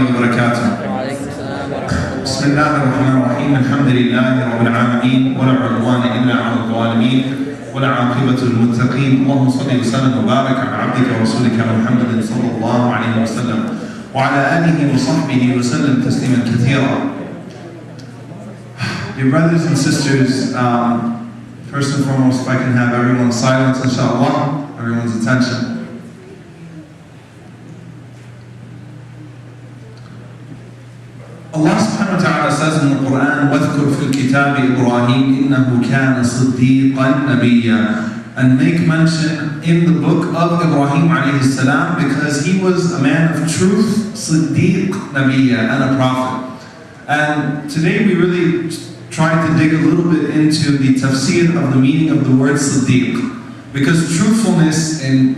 وبركاته. بسم الله الرحمن الرحيم. الحمد لله رب العالمين ولا عدوان إلا على الظالمين ولا عاقبة للمتقين. اللهم صل وسلم وبارك على عبدك ورسولك محمد صلى الله عليه وسلم وعلى آله وصحبه وسلم تسليما كثيرا. Dear brothers and sisters, first and foremost, if I can have everyone's silence, inshallah, everyone's attention. Allah subhanahu wa ta'ala says in the Quran, وَاذْكُرْ فِي الْكِتَابِ إِبْرَاهِيمَ إِنَّهُ كَانَ صِدِّيقًا نَبِيًّا. And make mention in the book of Ibrahim alayhi salam because he was a man of truth, Siddiq Nabiyya, and a prophet. And today we really try to dig a little bit into the tafsir of the meaning of the word Siddiq. Because truthfulness in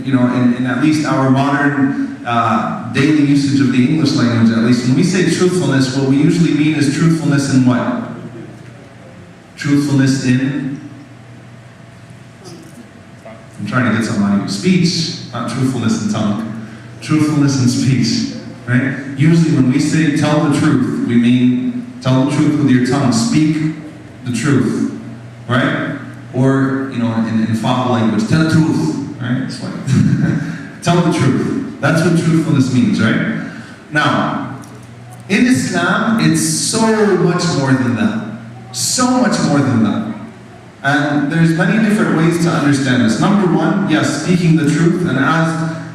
at least our modern daily usage of the English language, at least when we say truthfulness, what we usually mean is truthfulness in what? Truthfulness in? I'm trying to get some out of you. Speech, not truthfulness in tongue. Truthfulness in speech, right? Usually when we say tell the truth, we mean tell the truth with your tongue. Speak the truth, right? Or, in father language, tell the truth, right? It's like, tell the truth. That's what truthfulness means, right? Now, in Islam, it's so much more than that. So much more than that. And there's many different ways to understand this. Number one, yes, speaking the truth, and as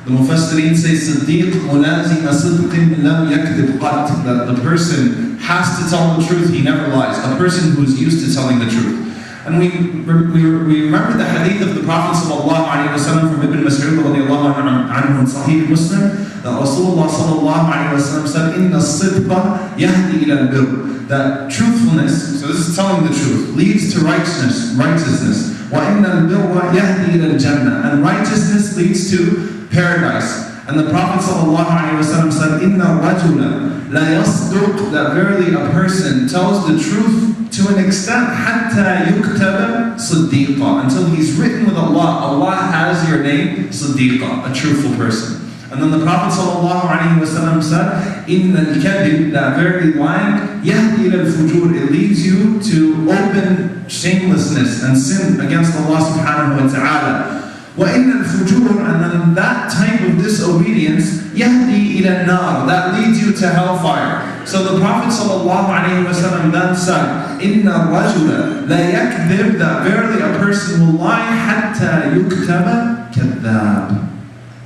the Mufassirin say, Siddiq mulazim sidqin lam yakdhib qat, that the person has to tell the truth, he never lies. A person who's used to telling the truth. And we remember the hadith of the Prophet ﷺ from Ibn Masjid radiallahu anhu in Sahih Muslim, that Rasulullah ﷺ said, Inna sidqa yahdi ila al-birr, that truthfulness, so this is telling the truth, leads to righteousness. Wa inna al-birra yahdi ila al-jannah, and righteousness leads to paradise. And the Prophet ﷺ said, Inna rajula la yasduq, that verily a person tells the truth to an extent, hatta yuktaba siddiqa, until he's written with Allah. Allah has your name, siddiqa, a truthful person. And then the Prophet ﷺ said, Inna al-kadhib, that very lying, yahdi ila al-fujur, it leads you to open shamelessness and sin against Allah subhanahu wa ta'ala. وَإِنَّ الْفُجُورَ, and then that type of disobedience, يَهْدِي إِلَى النَّارِ, that leads you to hellfire. So the Prophet ﷺ then said, إِنَّ الرَّجُلَ لَا يَكْذِبْ, that verily a person will lie, حَتَّى يُكْتَبَ كَذَّابٍ,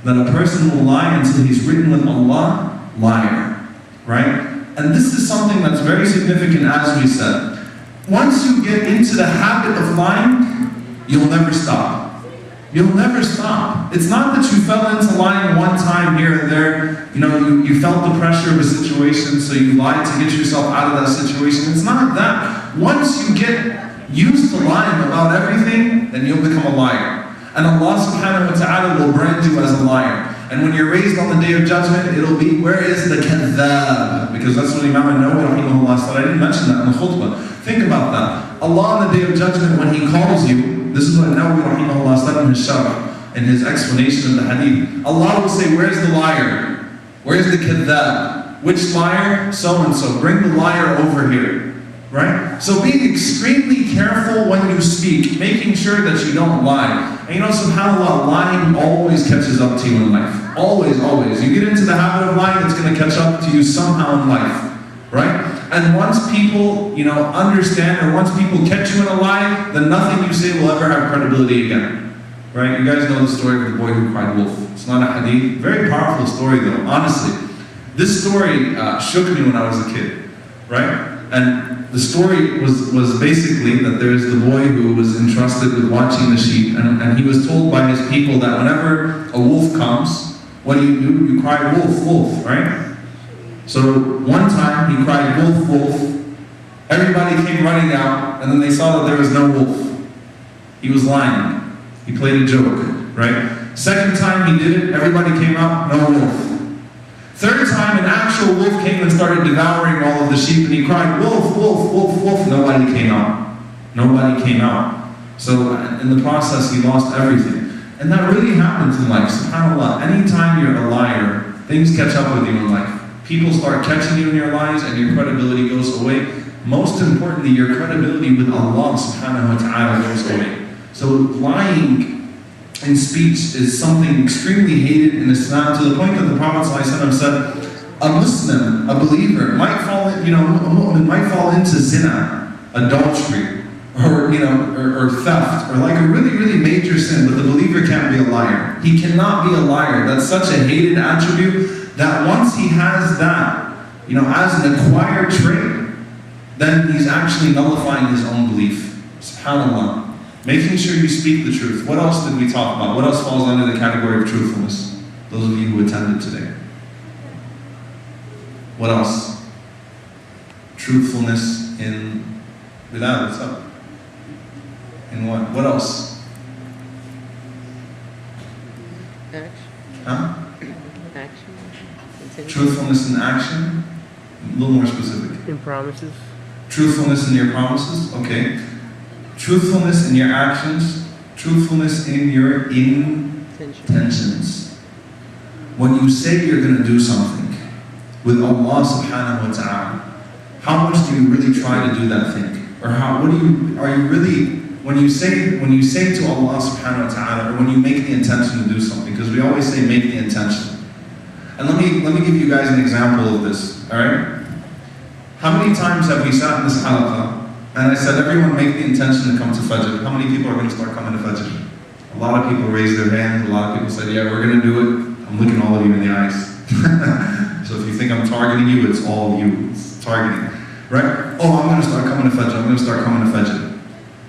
that a person will lie until he's written with Allah, liar. Right? And this is something that's very significant, as we said. Once you get into the habit of lying, you'll never stop. You'll never stop. It's not that you fell into lying one time here and there. You felt the pressure of a situation, so you lied to get yourself out of that situation. It's not that. Once you get used to lying about everything, then you'll become a liar. And Allah subhanahu wa ta'ala will brand you as a liar. And when you're raised on the day of judgment, it'll be, where is the kadhab? Because that's what Imam rahimahullah said. I didn't mention that in the khutbah. Think about that. Allah on the day of judgment, when He calls you, this is what Nawawi rahimahullah said in his sharh, in his explanation of the hadith. Allah will say, where's the liar? Where's the kadhab? Which liar? So-and-so. Bring the liar over here. Right? So being extremely careful when you speak, making sure that you don't lie. And subhanAllah, lying always catches up to you in life. Always, always. You get into the habit of lying, it's going to catch up to you somehow in life. Right? And once people, understand, or once people catch you in a lie, then nothing you say will ever have credibility again. Right? You guys know the story of the boy who cried wolf. It's not a hadith. Very powerful story though, honestly. This story shook me when I was a kid. Right? And the story was basically that there's the boy who was entrusted with watching the sheep, and he was told by his people that whenever a wolf comes, what do? You cry wolf, wolf, right? So one time he cried wolf, wolf. Everybody came running out, and then they saw that there was no wolf. He was lying. He played a joke, right? Second time he did it, everybody came out, no wolf. Third time an actual wolf came and started devouring all of the sheep, and he cried, wolf, wolf, wolf, wolf. Nobody came out. Nobody came out. So in the process, he lost everything. And that really happens in life, subhanAllah. Anytime you're a liar, things catch up with you in life. people start catching you in your lies and your credibility goes away. Most importantly, your credibility with Allah subhanahu wa ta'ala goes away. So lying in speech is something extremely hated in Islam, to the point that the Prophet ﷺ said, a Muslim, a believer, might fall in, a mu'min might fall into zina, adultery, or theft, or like a really, really major sin, but the believer can't be a liar. He cannot be a liar. That's such a hated attribute that once he has that, as an acquired trait, then he's actually nullifying his own belief. SubhanAllah. Making sure you speak the truth. What else did we talk about? What else falls under the category of truthfulness? Those of you who attended today. What else? Truthfulness in Bilal, what's up? In what? What else? Action. Huh? Action. Truthfulness in action? A little more specific. In promises. Truthfulness in your promises? Okay. Truthfulness in your actions. Truthfulness in your intentions. When you say you're going to do something with Allah subhanahu wa ta'ala, how much do you really try to do that thing? Or when you say to Allah subhanahu wa ta'ala, or when you make the intention to do something, because we always say make the intention. And let me give you guys an example of this, alright? How many times have we sat in this halaqah, and I said, everyone make the intention to come to Fajr. How many people are going to start coming to Fajr? A lot of people raised their hands, a lot of people said, yeah, we're going to do it. I'm looking all of you in the eyes. So if you think I'm targeting you, it's all you. It's targeting, right? Oh, I'm going to start coming to Fajr. I'm going to start coming to Fajr.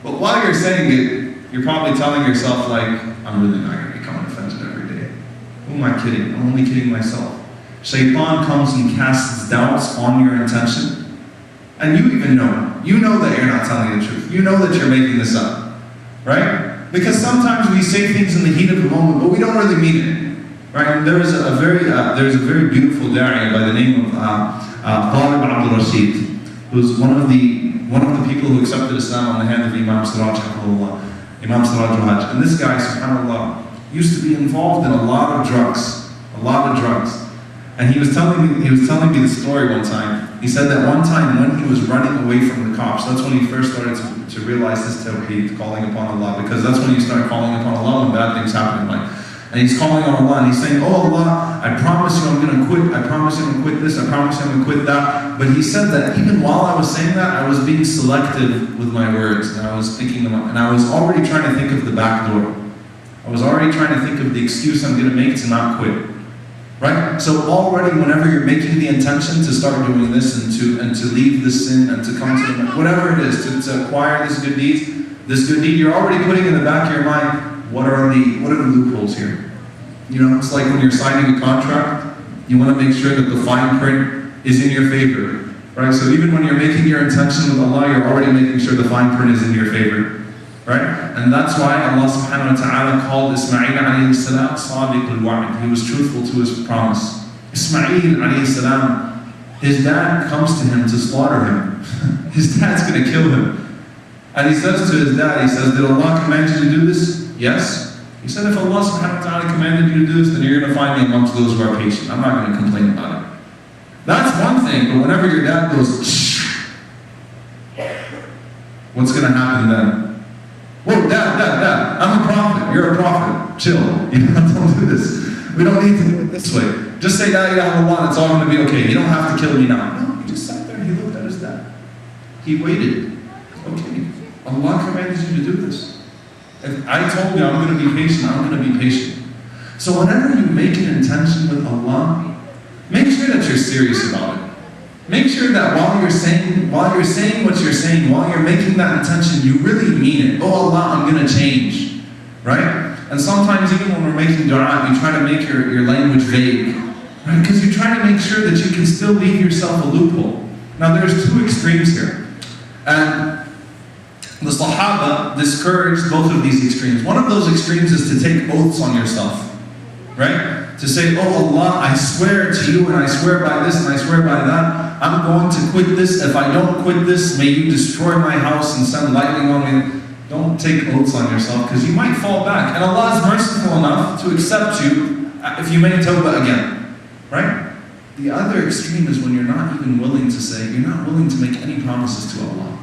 But while you're saying it, you're probably telling yourself, like, I'm really not going to be coming to Fajr every day. Who am I kidding? I'm only kidding myself. Shaitan comes and casts doubts on your intention. And you even know. You know that you're not telling the truth. You know that you're making this up. Right? Because sometimes we say things in the heat of the moment, but we don't really mean it. Right? And there was a very beautiful da'i by the name of Talib Abdul Rashid, who's one of the people who accepted Islam on the hand of Imam Siraj, Imam Siraj al-Hajj. And this guy, subhanAllah, used to be involved in a lot of drugs. And he was telling me the story one time. He said that one time when he was running away from the cops, that's when he first started to realize this tawheed, calling upon Allah, because that's when you start calling upon Allah when bad things happen in life. And he's calling on Allah and he's saying, oh Allah, I promise you I'm going to quit, I promise you I'm going to quit this, I promise you I'm going to quit that. But he said that even while I was saying that, I was being selective with my words, and I was thinking them up, and I was already trying to think of the back door. I was already trying to think of the excuse I'm going to make to not quit. Right? So already whenever you're making the intention to start doing this and to leave this sin and to come to whatever it is, to acquire this good deed, you're already putting in the back of your mind, what are the loopholes here? It's like when you're signing a contract, you want to make sure that the fine print is in your favor. Right? So even when you're making your intention with Allah, you're already making sure the fine print is in your favor. Right? And that's why Allah subhanahu wa ta'ala called Ismail alayhi salam sadiq al-wa'id. He was truthful to his promise. Ismail alayhi salam, his dad comes to him to slaughter him. His dad's going to kill him. And he says to his dad, he says, did Allah command you to do this? Yes. He said, if Allah subhanahu wa ta'ala commanded you to do this, then you're going to find me amongst those who are patient. I'm not going to complain about it. That's one thing, but whenever your dad goes, shh, what's going to happen then? Whoa, Dad, I'm a prophet. You're a prophet. Chill. Don't do this. We don't need to do it this way. Just say La ilaha illallah, it's all going to be okay. You don't have to kill me now. No, he just sat there and he looked at his dad. He waited. Okay, Allah commanded you to do this. If I told you I'm going to be patient, I'm going to be patient. So whenever you make an intention with Allah, make sure that you're serious about it. Make sure that while you're saying what you're saying, while you're making that intention, you really mean it. Oh Allah, I'm going to change. Right? And sometimes even when we're making dua, you try to make your language vague. Right? Because you're trying to make sure that you can still leave yourself a loophole. Now there's two extremes here. And the Sahaba discouraged both of these extremes. One of those extremes is to take oaths on yourself. Right? To say, oh Allah, I swear to you, and I swear by this, and I swear by that, I'm going to quit this. If I don't quit this, may you destroy my house and send lightning on me. Don't take oaths on yourself, because you might fall back. And Allah is merciful enough to accept you if you make tawbah again. Right? The other extreme is when you're not even willing to say, you're not willing to make any promises to Allah.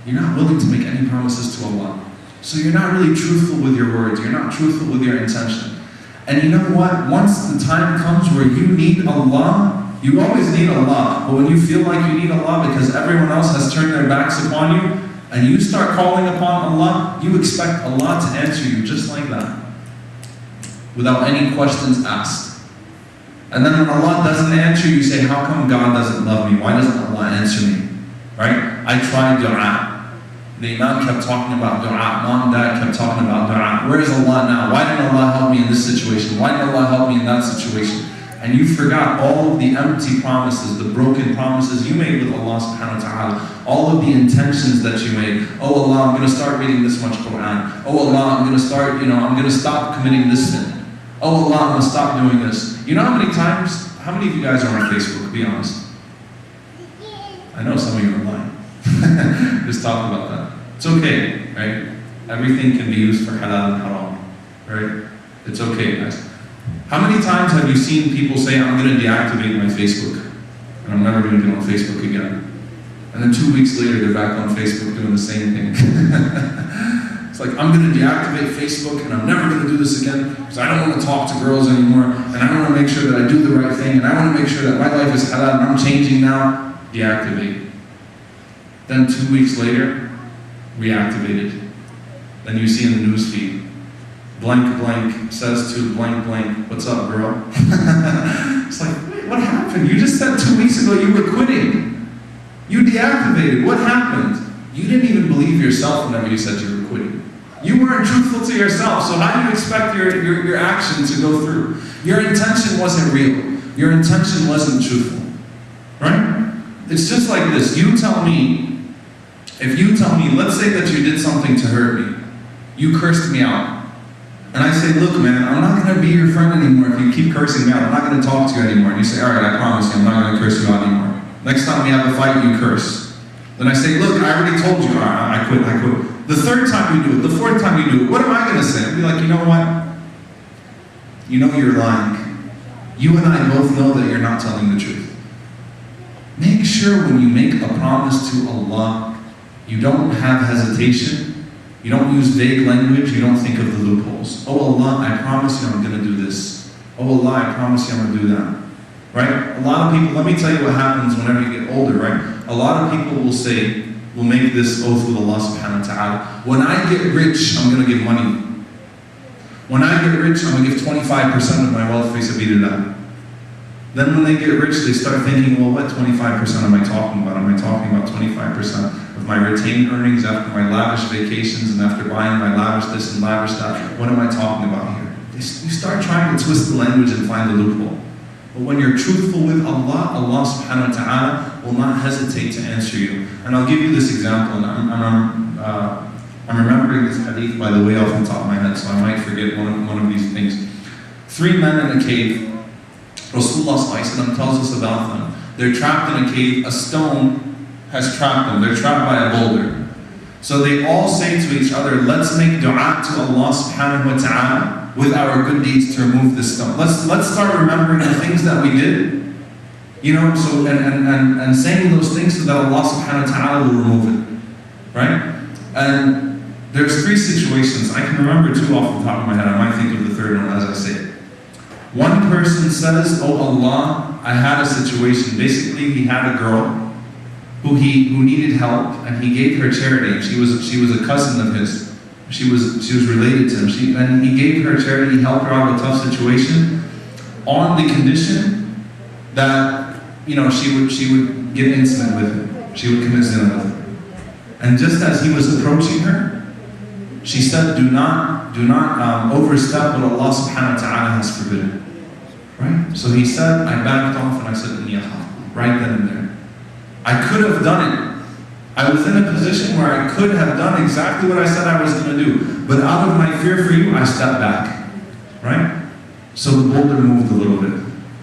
You're not willing to make any promises to Allah. So you're not really truthful with your words. You're not truthful with your intention. And you know what? Once the time comes where you need Allah, you always need Allah. But when you feel like you need Allah because everyone else has turned their backs upon you, and you start calling upon Allah, you expect Allah to answer you just like that, without any questions asked. And then when Allah doesn't answer you, you say, how come God doesn't love me? Why doesn't Allah answer me? Right? I tried dua. The Imam kept talking about dua. Mom, Dad kept talking about dua. Where is Allah now? Why didn't Allah help me in this situation? Why didn't Allah help me in that situation? And you forgot all of the empty promises, the broken promises you made with Allah subhanahu wa ta'ala, all of the intentions that you made. Oh Allah, I'm going to start reading this much Quran. Oh Allah, I'm going to start, I'm going to stop committing this sin. Oh Allah, I'm going to stop doing this. You know how many times, how many of you guys are on Facebook, be honest? I know some of you are lying. Just talk about that. It's okay, right? Everything can be used for halal and haram, right? It's okay, guys. How many times have you seen people say, I'm going to deactivate my Facebook, and I'm never going to get on Facebook again? And then 2 weeks later, they're back on Facebook doing the same thing. It's like, I'm going to deactivate Facebook, and I'm never going to do this again, because I don't want to talk to girls anymore, and I want to make sure that I do the right thing, and I want to make sure that my life is halal, and I'm changing now. Deactivate. Then 2 weeks later, reactivated. Then you see in the news feed, blank blank says to blank blank, what's up, girl? It's like, wait, what happened? You just said 2 weeks ago you were quitting. You deactivated. What happened? You didn't even believe yourself whenever you said you were quitting. You weren't truthful to yourself, so how do you expect your action to go through? Your intention wasn't real. Your intention wasn't truthful. Right? It's just like this. You tell me, if you tell me, let's say that you did something to hurt me. You cursed me out. And I say, look man, I'm not going to be your friend anymore if you keep cursing me out. I'm not going to talk to you anymore. And you say, alright, I promise you, I'm not going to curse you out anymore. Next time we have a fight, you curse. Then I say, look, I already told you, alright, I quit. The third time you do it, the fourth time you do it, what am I going to say? I'll be like, you know what? You know you're lying. You and I both know that you're not telling the truth. Make sure when you make a promise to Allah, you don't have hesitation. You don't use vague language, you don't think of the loopholes. Oh Allah, I promise you I'm going to do this. Oh Allah, I promise you I'm going to do that. Right? A lot of people, let me tell you what happens whenever you get older, right? A lot of people will say, will make this oath with Allah subhanahu wa ta'ala, when I get rich, I'm going to give money. When I get rich, I'm going to give 25% of my wealth fi sabilillah. Then when they get rich, they start thinking, well, what 25% am I talking about? Am I talking about 25% of my retained earnings after my lavish vacations and after buying my lavish this and lavish that? What am I talking about here? You start trying to twist the language and find the loophole. But when you're truthful with Allah, Allah subhanahu wa ta'ala will not hesitate to answer you. And I'll give you this example, and I'm remembering this hadith, by the way, off the top of my head, so I might forget one of these things. 3 men in a cave. Rasulullah ﷺ tells us about them. They're trapped in a cave. A stone has trapped them. They're trapped by a boulder. So they all say to each other, let's make dua to Allah subhanahu wa ta'ala with our good deeds to remove this stone. Let's start remembering the things that we did. So and saying those things so that Allah subhanahu wa ta'ala will remove it. Right? And there's 3 situations. I can remember 2 off the top of my head. I might think of the third one as I say it. One person says, oh Allah, I had a situation. Basically, he had a girl who needed help, and he gave her charity. And she was a cousin of his. She was related to him. And he gave her charity. He helped her out of a tough situation, on the condition that she would get intimate with him. She would commit zina with him. And just as he was approaching her, she said, do not overstep what Allah subhanahu wa ta'ala has forbidden. Right? So he said, I backed off and I said, right then and there. I could have done it. I was in a position where I could have done exactly what I said I was going to do. But out of my fear for you, I stepped back. Right? So the boulder moved a little bit.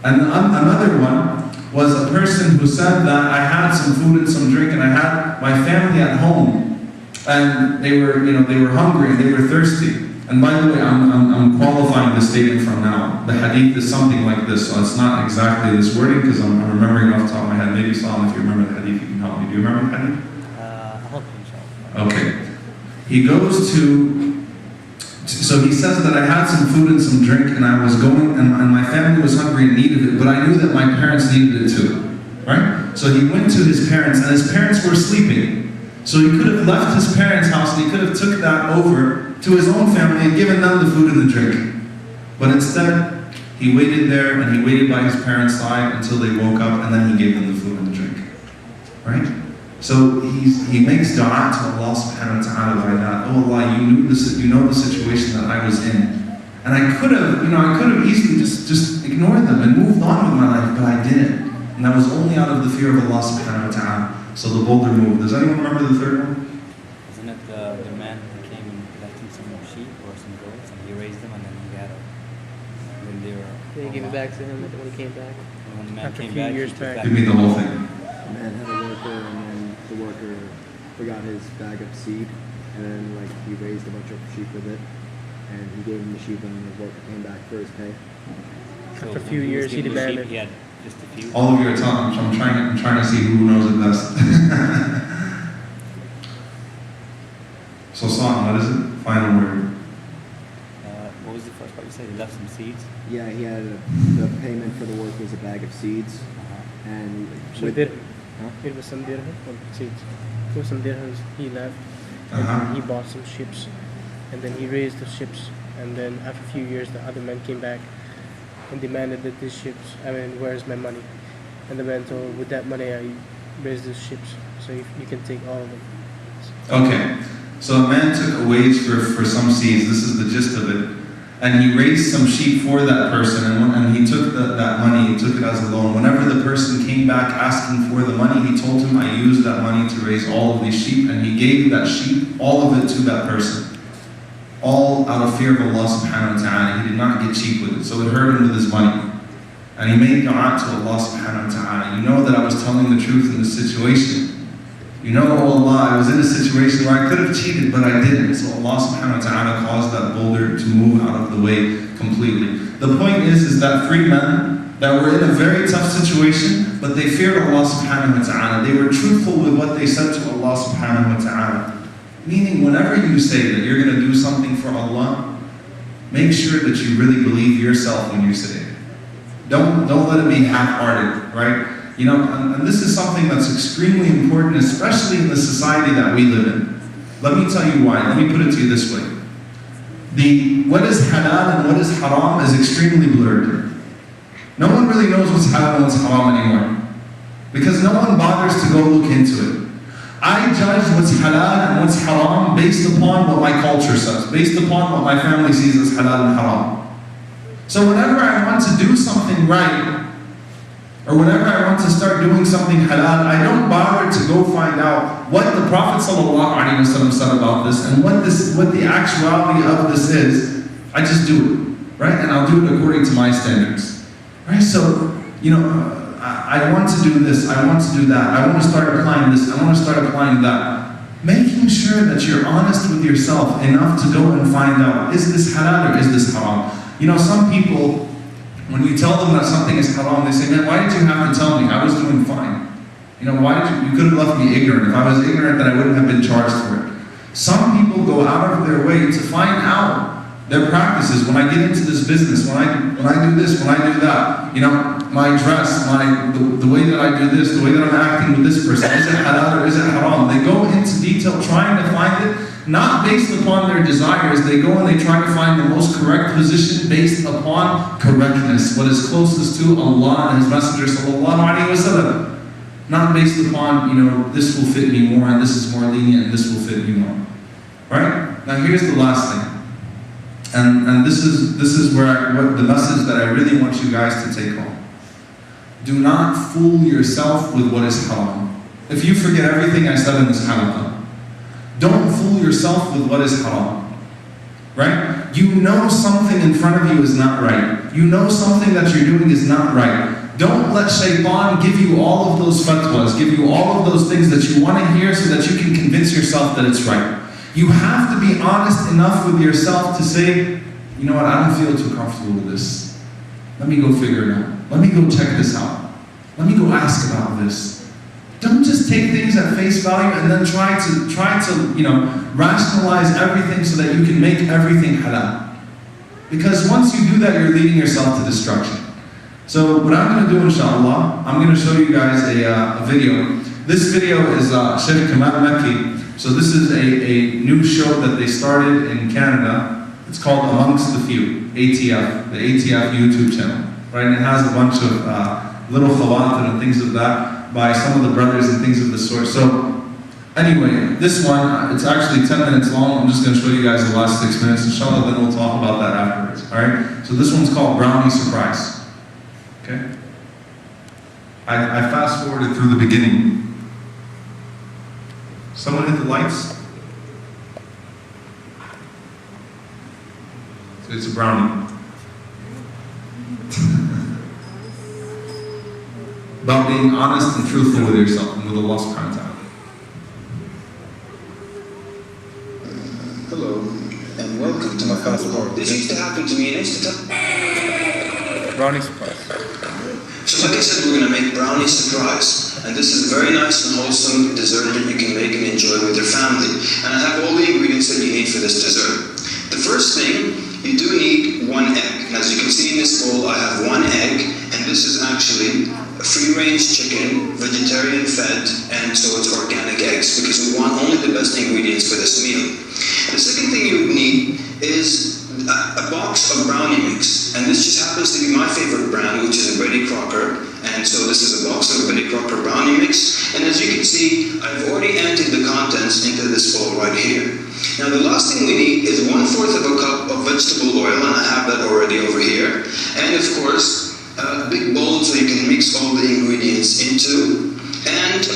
And another one was a person who said that I had some food and some drink and I had my family at home. And they were hungry and they were thirsty. And by the way, I'm qualifying this statement from now. The hadith is something like this, so it's not exactly this wording because I'm remembering off the top of my head. Maybe Salam, if you remember the hadith, you can help me. Do you remember the hadith? Okay. He goes to, so he says that I had some food and some drink and I was going, and my family was hungry and needed it, but I knew that my parents needed it too, right? So he went to his parents and his parents were sleeping. So he could have left his parents' house and he could have took that over to his own family and given them the food and the drink. But instead, he waited there and he waited by his parents' side until they woke up and then he gave them the food and the drink, right? So he makes dua to Allah subhanahu wa ta'ala by that. Oh Allah, you know the situation that I was in. And I could have easily just ignored them and moved on with my life, but I didn't. And that was only out of the fear of Allah subhanahu wa ta'ala. So the boulder moved. Does anyone remember the third one? Isn't it the man who came and left him some sheep or some goats and he raised them and then he had when they were... Did he give it back to him when he came back? When the man After came a few back, years back. Give me the whole thing. The man had a worker and then the worker forgot his bag of seed and then he raised a bunch of sheep with it and he gave him the sheep and his worker came back for his pay. So After a few years he demanded. He had just a few. All of you are telling me, so I'm trying to see who knows it best. So Sa'an, what is it? Final word. What was the first part you said? He left some seeds? Yeah, he had the payment for the work was a bag of seeds and So it was some dirham or seeds. It was some dirhams he left and he bought some ships and then he raised the ships and then after a few years the other man came back and demanded that these ships, where's my money? And the man told, with that money I raised these ships, so you can take all of them. Okay, so a man took a wage for some seeds, this is the gist of it, and he raised some sheep for that person, and he took that money, he took it as a loan. Whenever the person came back asking for the money, he told him, I used that money to raise all of these sheep, and he gave that sheep, all of it to that person. All out of fear of Allah subhanahu wa ta'ala. He did not get cheap with it, so it hurt him with his money. And he made dua to Allah subhanahu wa ta'ala. You know that I was telling the truth in this situation. You know, oh Allah, I was in a situation where I could have cheated, but I didn't. So Allah subhanahu wa ta'ala caused that boulder to move out of the way completely. The point is that three men that were in a very tough situation, but they feared Allah subhanahu wa ta'ala. They were truthful with what they said to Allah subhanahu wa ta'ala. Meaning, whenever you say that you're going to do something for Allah, make sure that you really believe yourself when you say it. Don't let it be half-hearted, right? You know, and this is something that's extremely important, especially in the society that we live in. Let me tell you why. Let me put it to you this way. What is halal and what is haram is extremely blurred. No one really knows what's halal and what's haram anymore, because no one bothers to go look into it. I judge what's halal and what's haram based upon what my culture says, based upon what my family sees as halal and haram. So whenever I want to do something right, or whenever I want to start doing something halal, I don't bother to go find out what the Prophet ﷺ said about this and what the actuality of this is. I just do it, right? And I'll do it according to my standards, right? So, you know, I want to do this, I want to do that, I want to start applying this, I want to start applying that. Making sure that you're honest with yourself enough to go and find out, is this halal or is this haram? You know, some people, when you tell them that something is haram, they say, man, why did you have to tell me? I was doing fine. You know, you could have left me ignorant. If I was ignorant, then I wouldn't have been charged for it. Some people go out of their way to find out their practices. When I get into this business, when I do this, when I do that, you know, my dress, the way that I do this, the way that I'm acting with this person, is it halal or is it haram? They go into detail trying to find it, not based upon their desires. They go and they try to find the most correct position based upon correctness, what is closest to Allah and His Messenger sallallahu alaihi wasallam. Not based upon, you know, this will fit me more and this is more lenient and this will fit me more. Right? Now here's the last thing. And this is what the message that I really want you guys to take home. Do not fool yourself with what is haram. If you forget everything I said in this halaqah, don't fool yourself with what is haram. Right? You know something in front of you is not right. You know something that you're doing is not right. Don't let shaitan give you all of those fatwas, give you all of those things that you want to hear so that you can convince yourself that it's right. You have to be honest enough with yourself to say, you know what, I don't feel too comfortable with this. Let me go figure it out. Let me go check this out. Let me go ask about this. Don't just take things at face value and then try to rationalize everything so that you can make everything halal. Because once you do that, you're leading yourself to destruction. So what I'm going to do, inshallah, I'm going to show you guys a video. This video is Sheikh Imam. So this is a new show that they started in Canada. It's called Amongst the Few, ATF, the ATF YouTube channel. Right? And it has a bunch of little khawatir and things of that by some of the brothers and things of the sort. So anyway, this one, it's actually 10 minutes long. I'm just going to show you guys the last 6 minutes. Inshallah, then we'll talk about that afterwards. Alright? So this one's called Brownie Surprise. Okay? I fast forwarded through the beginning. Someone hit the lights? So it's a brownie. About being honest and truthful with yourself and with Allah subhanahu wa ta'ala. Hello, and welcome to my fast forward. This used to happen to me and I used to tell... Brownie surprise. So like I said, we're going to make brownie surprise. And this is a very nice and wholesome dessert that you can make and enjoy with your family. And I have all the ingredients that you need for this dessert. The first thing, you do need 1 egg. And as you can see in this bowl, I have 1 egg. And this is actually a free-range chicken, vegetarian fed, and so it's organic eggs, because we want only the best ingredients for this meal. The second thing you would need is a box of brownie mix, and this just happens to be my favorite brand, which is a Betty Crocker, and so this is a box of Betty Crocker brownie mix, and as you can see, I've already emptied the contents into this bowl right here. Now the last thing we need is 1/4 of a cup of vegetable oil, and I have that already over here, and of course, a big bowl so you can mix all the ingredients into, and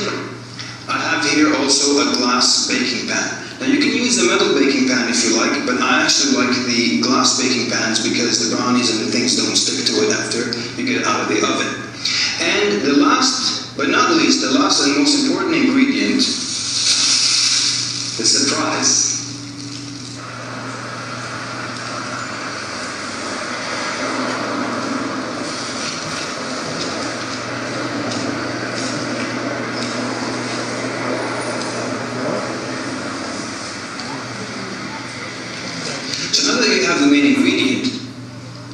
I have here also a glass baking pan. Now you can use the metal baking pan if you like, but I actually like the glass baking pans because the brownies and the things don't stick to it after you get it out of the oven. And the last, but not least, the last and most important ingredient, the surprise. The main ingredient,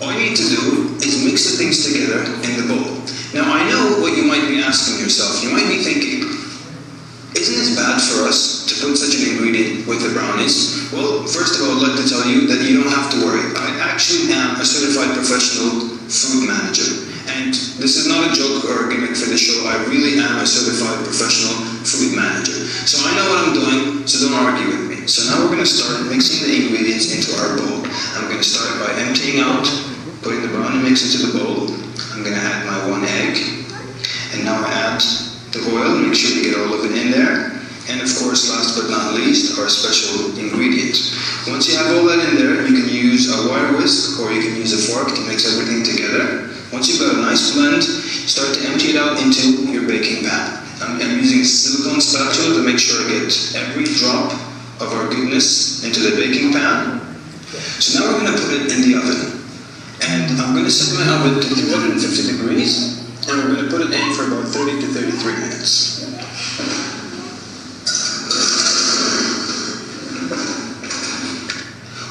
all you need to do is mix the things together in the bowl. Now I know what you might be asking yourself. You might be thinking, isn't this bad for us to put such an ingredient with the brownies? Well, first of all, I'd like to tell you that you don't have to worry. I actually am a certified professional food manager. And this is not a joke or a gimmick for the show. I really am a certified professional food manager. So I know what I'm doing, so don't argue with me. So now we're going to start mixing the ingredients into our bowl. I'm going to start by emptying out, putting the brownie mix into the bowl. I'm going to add my 1 egg. And now I add the oil, make sure you get all of it in there. And of course, last but not least, our special ingredient. Once you have all that in there, you can use a wire whisk or you can use a fork to mix everything together. Once you've got a nice blend, start to empty it out into your baking pan. I'm using a silicone spatula to make sure I get every drop of our goodness into the baking pan. So now we're going to put it in the oven. And I'm going to set my oven to 350 degrees, and we're going to put it in for about 30 to 33 minutes.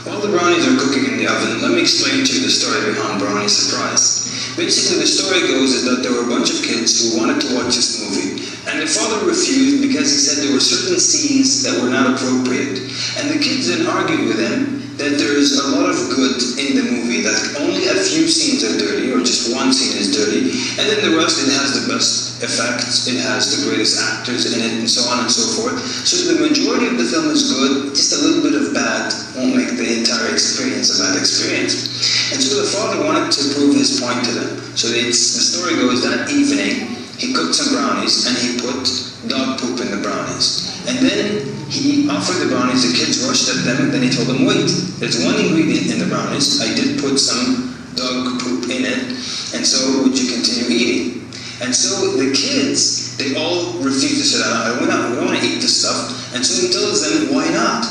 While the brownies are cooking in the oven, let me explain to you the story behind Brownie Surprise. Basically, the story goes is that there were a bunch of kids who wanted to watch this movie, and the father refused because he said there were certain scenes that were not appropriate. And the kids then argued with him that there is a lot of good in the movie, that only a few scenes are dirty, or just 1 scene is dirty, and then the rest, it has the best effects, it has the greatest actors in it, and so on and so forth. So the majority of the film is good, just a little bit of bad won't make the entire experience a bad experience. And so the father wanted to prove his point to them. So the story goes that evening, he cooked some brownies and he put dog poop in the brownies. And then he offered the brownies, the kids rushed at them, and then he told them, wait, there's 1 ingredient in the brownies, I did put some dog poop in it, and so would you continue eating? And so the kids, they all refused to say, I don't want to eat this stuff, and so he tells them, why not?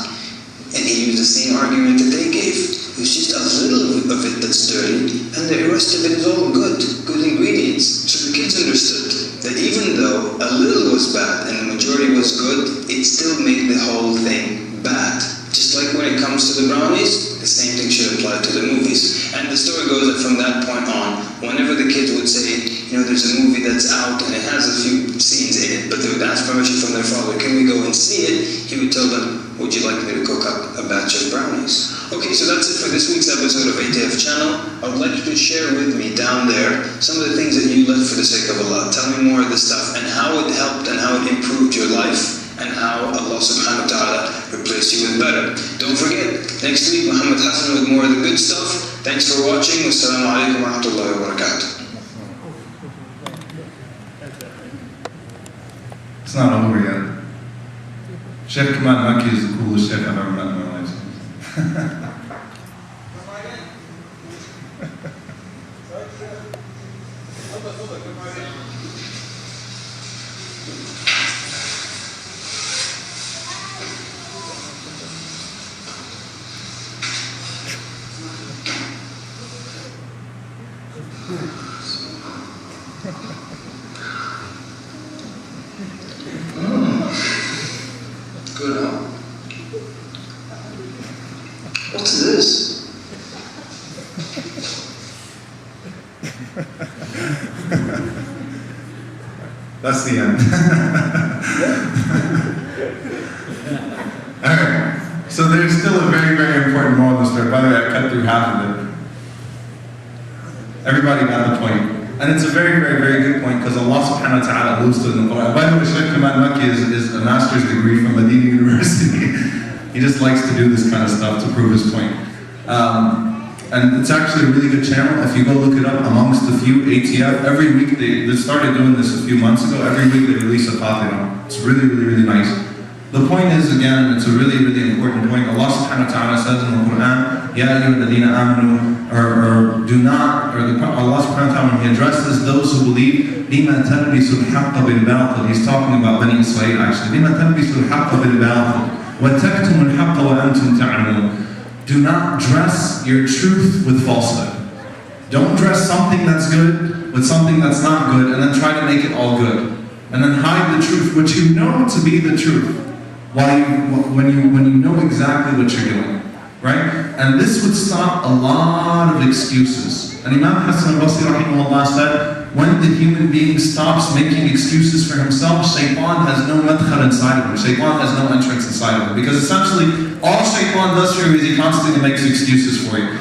and he used the same argument that they gave. It's just a little of it that's dirty, and the rest of it is all good ingredients. So the kids understood that even though a little was bad and the majority was good, it still made the whole thing bad. Just like when it comes to the brownies, the same thing should apply to the movies. And the story goes that from that point on, whenever the kids would say, there's a movie that's out and it has a few scenes in it, but they would ask permission from their father, can we go and see it? He would tell them, would you like me to cook up a batch of brownies? Okay, so that's it for this week's episode of ATF Channel. I would like you to share with me down there some of the things that you left for the sake of Allah. Tell me more of this stuff and how it helped and how it improved your life, and how Allah subhanahu wa ta'ala replaced you with better. Don't forget, next week Muhammad Hassan with more of the good stuff. Thanks for watching. Wassalamu alaikum wa rahmatullahi wa barakatuh. It's not over yet. Sheikh Makki is the coolest Sheikh I've ever met in my life. Good, huh? What's this? That's the end. Alright, so there's still a very, very important moral of the story. By the way, I cut through half of it. Everybody got the point. And it's a very, very, very good point because Allah subhanahu wa ta'ala alludes to it in the Quran. By the way, Sheikh Makki is a master's degree from Medina University. He just likes to do this kind of stuff to prove his point. And it's actually a really good channel. If you go look it up, amongst a few ATF, every week they started doing this a few months ago. Every week they release a fatihah. It's really, really, really nice. The point is, again, it's a really, really important point. Allah subhanahu wa ta'ala says in the Quran, Ya ayyuhalladhina amanu, or do not, or Allah subhanahu wa ta'ala, when He addresses those who believe, لِمَا تَلْبِسُ الْحَقَّ بِالْبَاطِلِ. He's talking about Bani Israel actually. لِمَا تَلْبِسُ الْحَقَّ بِالْبَاطِلِ وَتَكْتُمُ الْحَقَّ وَأَنْتُمْ تَعْلَمُونَ. Do not dress your truth with falsehood. Don't dress something that's good with something that's not good and then try to make it all good. And then hide the truth, which you know to be the truth, when you know exactly what you're doing. Right? And this would stop a lot of excuses. And Imam Hassan al-Basri rahimahullah said, when the human being stops making excuses for himself, Shaitan has no madkhal inside of him. Shaitan has no entrance inside of him. Because essentially, all Shaitan does for you is he constantly makes excuses for you.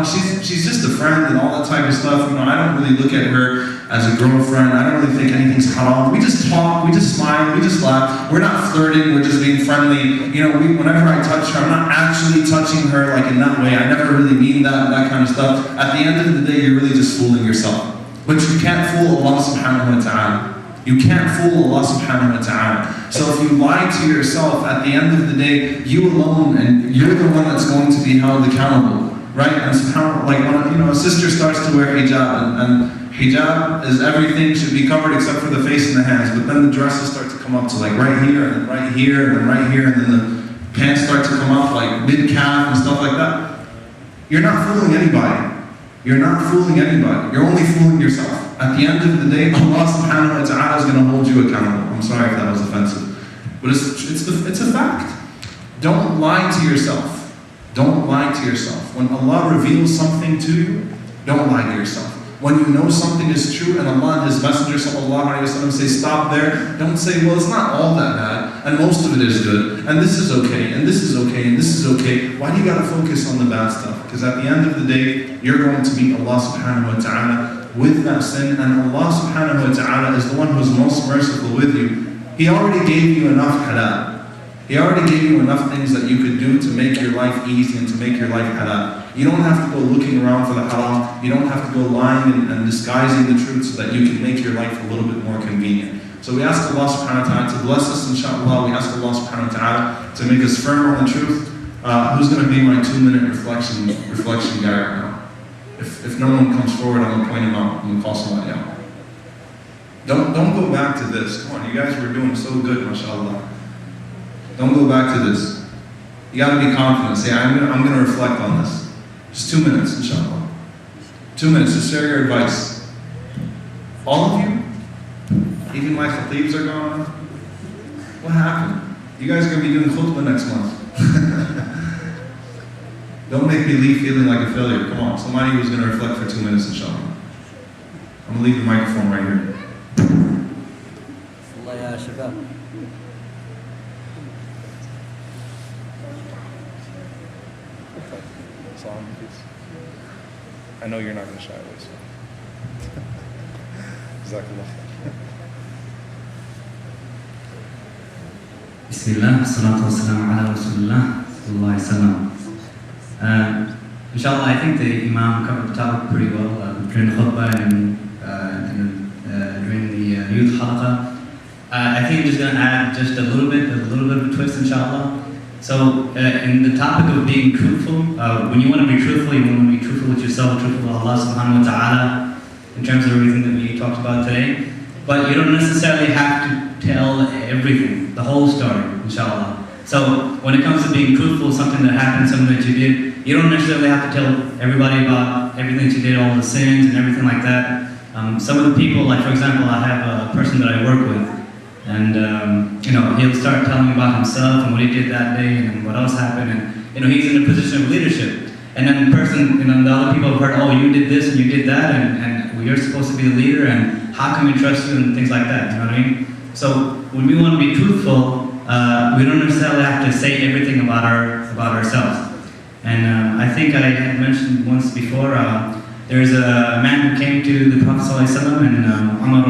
She's just a friend and all that type of stuff. I don't really look at her as a girlfriend. I don't really think anything's haram. We just talk, we just smile, we just laugh. We're not flirting, we're just being friendly. Whenever I touch her, I'm not actually touching her like in that way. I never really mean that kind of stuff. At the end of the day, you're really just fooling yourself. But you can't fool Allah subhanahu wa ta'ala. You can't fool Allah subhanahu wa ta'ala. So if you lie to yourself, at the end of the day, you alone, and you're the one that's going to be held accountable. Right? And subhanAllah, like when a sister starts to wear hijab, and hijab is everything, should be covered except for the face and the hands, but then the dresses start to come up to like right here, and then right here, and then right here, and then the pants start to come up like mid-calf and stuff like that. You're not fooling anybody. You're not fooling anybody. You're only fooling yourself. At the end of the day, Allah subhanahu wa ta'ala is going to hold you accountable. I'm sorry if that was offensive. But it's a fact. Don't lie to yourself. Don't lie to yourself. When Allah reveals something to you, don't lie to yourself. When you know something is true and Allah and His Messenger sallallahu alaihi wasallam say stop there, don't say, well, it's not all that bad, and most of it is good, and this is okay, and this is okay, and this is okay. Why do you got to focus on the bad stuff? Because at the end of the day, you're going to meet Allah subhanahu wa ta'ala with that sin, and Allah subhanahu wa ta'ala is the one who is most merciful with you. He already gave you enough halal. He already gave you enough things that you could do to make your life easy and to make your life halal. You don't have to go looking around for the haram. You don't have to go lying and disguising the truth so that you can make your life a little bit more convenient. So we ask Allah subhanahu wa ta'ala to bless us, inshallah. We ask Allah subhanahu wa ta'ala to make us firm on the truth. Who's going to be my 2-minute reflection guy right now? If no one comes forward, I'm going to point him out. I'm going to call somebody out. Don't go back to this. Come on, you guys were doing so good, mashallah. Don't go back to this. You got to be confident. Say, I'm going to reflect on this. Just 2 minutes, inshallah. 2 minutes to share your advice. All of you, even my khatibs are gone. What happened? You guys are going to be doing khutbah next month. Don't make me leave feeling like a failure. Come on, somebody who's going to reflect for 2 minutes, inshallah. I'm going to leave the microphone right here. Allah ya shabab. I know you're not going to shy away, so. Jazakallah. Bismillah, salatu wassalamu ala Rasulullah, sallallahu alaihi wasallam. Inshallah, I think the Imam covered the topic pretty well during the khutbah and during the youth halaqah. I think I'm just going to add just a little bit of a twist, inshallah. So, in the topic of being truthful, when you want to be truthful, you want to be truthful with yourself, truthful with Allah subhanahu wa ta'ala, in terms of everything that we talked about today. But you don't necessarily have to tell everything, the whole story, inshallah. So, when it comes to being truthful, something that happened, something that you did, you don't necessarily have to tell everybody about everything that you did, all the sins and everything like that. Some of the people, like for example, I have a person that I work with, and he'll start telling about himself and what he did that day and what else happened, and he's in a position of leadership. And then the person, the other people have heard, oh, you did this and you did that, and you're supposed to be the leader, and how can we trust you and things like that, you know what I mean? So when we want to be truthful, we don't necessarily have to say everything about ourselves. And I think I had mentioned once before, there's a man who came to the Prophet ﷺ, and Omar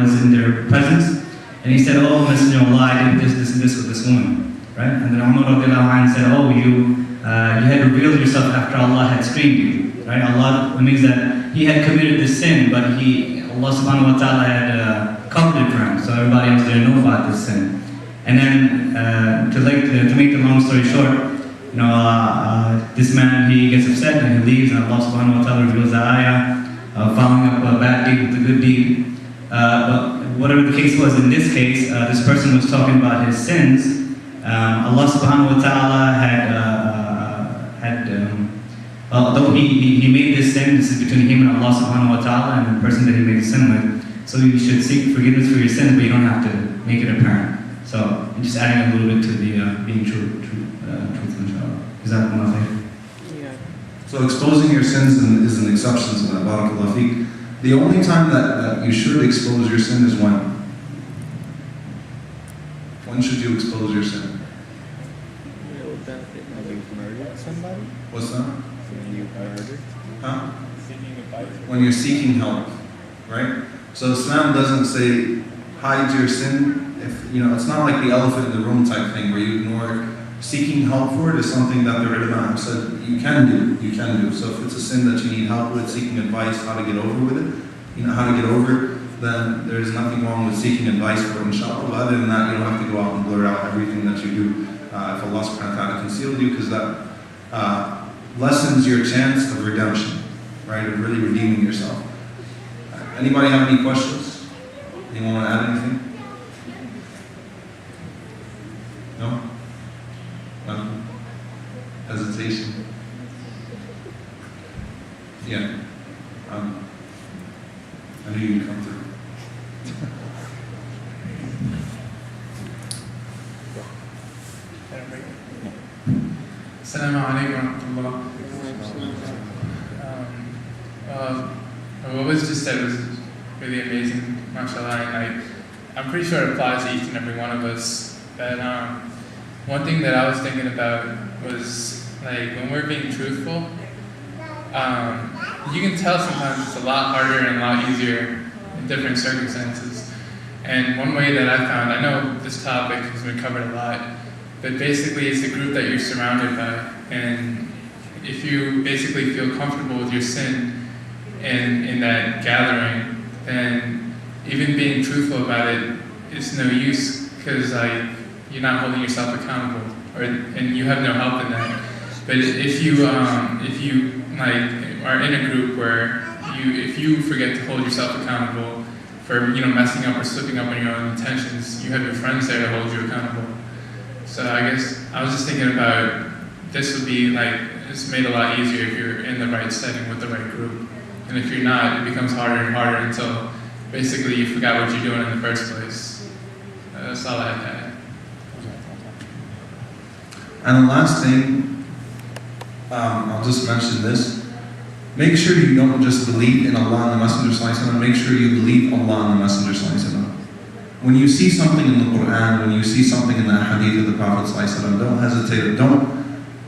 was in their presence. And he said, oh, Messenger of Allah, I did this and this with this woman, right? And then Omar said, oh, you had revealed yourself after Allah had screened you, right? Allah means that he had committed this sin, but Allah subhanahu wa ta'ala had covered it for him, so everybody else didn't know about this sin. And then, to make the long story short, this man, he gets upset and he leaves, and Allah subhanahu wa ta'ala reveals the ayah, following up a bad deed with a good deed. But whatever the case was, in this case, this person was talking about his sins. Allah subhanahu wa ta'ala although he made this sin, this is between him and Allah subhanahu wa ta'ala and the person that he made the sin with. So you should seek forgiveness for your sins, but you don't have to make it apparent. So I'm just adding a little bit to the being truthful, inshallah. Is that one thing? Yeah. So exposing your sins is an exception to that. Barakallahu feek. The only time that you should expose your sin is when? When should you expose your sin? It would benefit when you murdered somebody. What's that? When you murdered. Huh? When you're seeking help, right? So Islam doesn't say hide your sin. If it's not like the elephant in the room type thing where you ignore it. Seeking help for it is something that the ulama have said you can do. So if it's a sin that you need help with, seeking advice how to get over with it, how to get over it, then there's nothing wrong with seeking advice for it, inshallah. But other than that, you don't have to go out and blur out everything that you do if Allah subhanahu wa ta'ala concealed you, because that lessens your chance of redemption, right, of really redeeming yourself. Anybody have any questions? Anyone want to add anything? No? Nothing? Hesitation? Yeah. I knew you'd come through. Assalamu alaikum wa rahmatullah. What was just said was really amazing, mashallah, and I'm pretty sure it applies to each and every one of us. But one thing that I was thinking about was, like, when we're being truthful, you can tell sometimes it's a lot harder and a lot easier in different circumstances. And one way that I found, I know this topic has been covered a lot, but basically it's the group that you're surrounded by. And if you basically feel comfortable with your sin in that gathering, then even being truthful about it is no use, because you're not holding yourself accountable, and you have no help in that. But if you are in a group where if you forget to hold yourself accountable for messing up or slipping up on your own intentions, you have your friends there to hold you accountable. So I guess I was just thinking about this would be like, it's made a lot easier if you're in the right setting with the right group. And if you're not, it becomes harder and harder until basically you forgot what you're doing in the first place. That's all I had. And the last thing, I'll just mention this. Make sure you don't just believe in Allah and the Messenger Sallallahu Alaihi Wasallam, make sure you believe Allah and the Messenger Sallallahu Alaihi Wasallam. When you see something in the Quran, when you see something in the hadith of the Prophet Sallallahu Alaihi Wasallam, don't hesitate.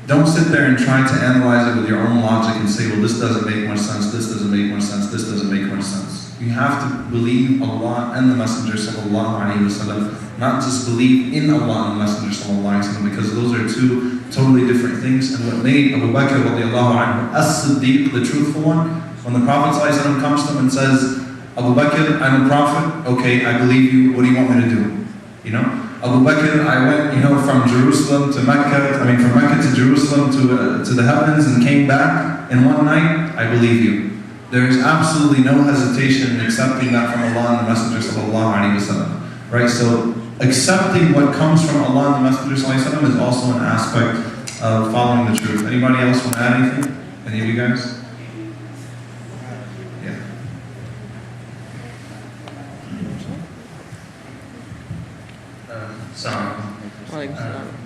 Don't sit there and try to analyze it with your own logic and say, well, this doesn't make more sense, this doesn't make more sense, this doesn't make more sense. You have to believe Allah and the Messenger Sallallahu Alaihi Wasallam, not just believe in Allah and the Messenger Sallallahu Alaihi Wasallam, because those are two totally different things. And what made Abu Bakr radiallahu anhu as-Siddiq, the truthful one, when the Prophet Sallallahu Alaihi Wasallam comes to him and says, Abu Bakr, I'm a prophet, okay, I believe you, what do you want me to do? You know? Abu Bakr, I went, from Jerusalem to Mecca, from Mecca to Jerusalem to the heavens and came back in one night, I believe you. There is absolutely no hesitation in accepting that from Allah and the Messenger Sallallahu Alaihi Wasallam. Right? So, accepting what comes from Allah and the Messenger Sallallahu Alaihi Wasallam is also an aspect of following the truth. Anybody else want to add anything? Any of you guys?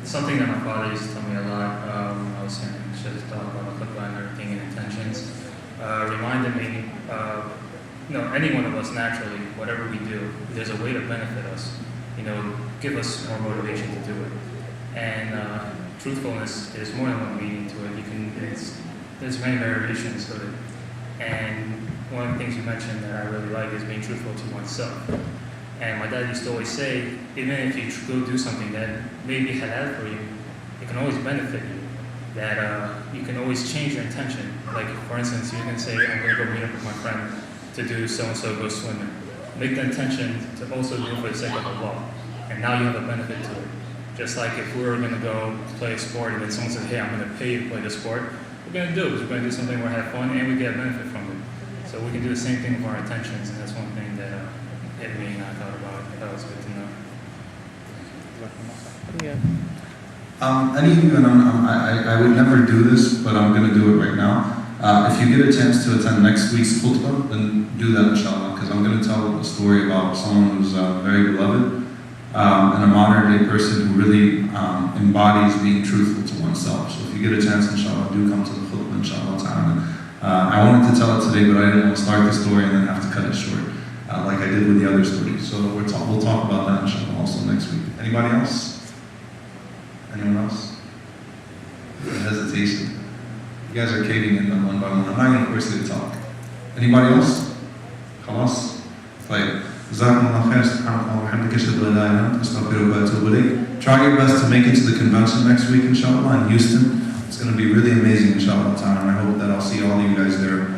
Something that my father used to tell me a lot when I was hearing Sheikh talk about khutbah and everything and intentions, reminded me, any one of us naturally, whatever we do, there's a way to benefit us, give us more motivation to do it. And truthfulness is more than one meaning to it. There's many variations of it. And one of the things you mentioned that I really like is being truthful to oneself. And my dad used to always say, even if you go do something that may be halal for you, it can always benefit you. That you can always change your intention. Like, for instance, you can say, I'm going to go meet up with my friend to do so-and-so, go swimming. Make the intention to also do it for the sake of Allah. And now you have a benefit to it. Just like if we were going to go play a sport and then someone says, hey, I'm going to pay you to play the sport, we're going to do it because we're going to do something where we have fun and we get a benefit from it. So we can do the same thing with our intentions, and that's one thing that me and I thought about. I thought it was good to know. Yeah. Any of you, and I would never do this, but I'm going to do it right now. If you get a chance to attend next week's khutbah, then do that inshallah, because I'm going to tell a story about someone who's very beloved and a modern day person who really embodies being truthful to oneself. So if you get a chance, inshallah, do come to the khutbah, inshallah ta'ala. I wanted to tell it today, but I didn't want to start the story and then have to cut it short, like I did with the other stories. So we'll talk about that inshallah also next week. Anybody else? Anyone else? Hesitation. You guys are caving in them one by one. I'm not going to force you to talk. Anybody else? خلاص? طيب. جزاكم الله خير. سبحانك اللهم وبحمدك أشهد أن لا إله إلا أنت أستغفرك وأتوب إليك. Try your best to make it to the convention next week inshallah in Houston. It's going to be really amazing inshallah. And I hope that I'll see all of you guys there